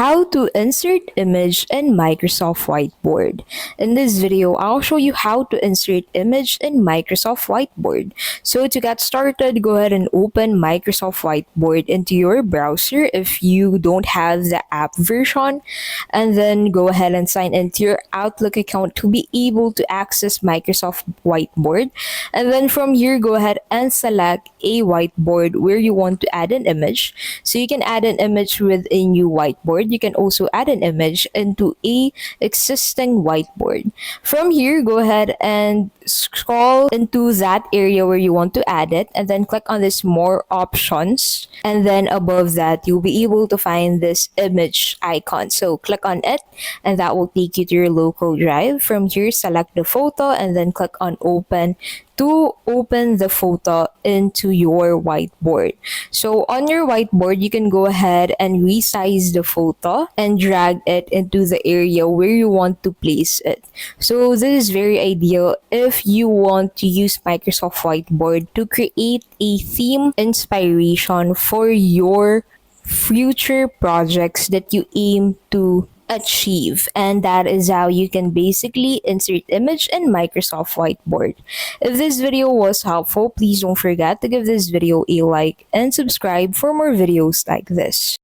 how to insert image in Microsoft Whiteboard. In this video, I'll show you how to insert image in Microsoft Whiteboard. So to get started, go ahead and open Microsoft Whiteboard into your browser if you don't have the app version, and then go ahead and sign into your Outlook account to be able to access Microsoft Whiteboard. And then from here, go ahead and select a whiteboard where you want to add an image. So you can add an image with a new whiteboard. You can also add an image into a existing whiteboard. From here, go ahead and scroll into that area where you want to add it, and then click on this more options, and then above that you'll be able to find this image icon. So click on it, and that will take you to your local drive. From here, select the photo and then click on open to open the photo into your whiteboard. So on your whiteboard, you can go ahead and resize the photo and drag it into the area where you want to place it. So this is very ideal if you want to use Microsoft Whiteboard to create a theme inspiration for your future projects that you aim to achieve. And that is how you can basically insert image in Microsoft Whiteboard. If this video was helpful, please don't forget to give this video a like and subscribe for more videos like this.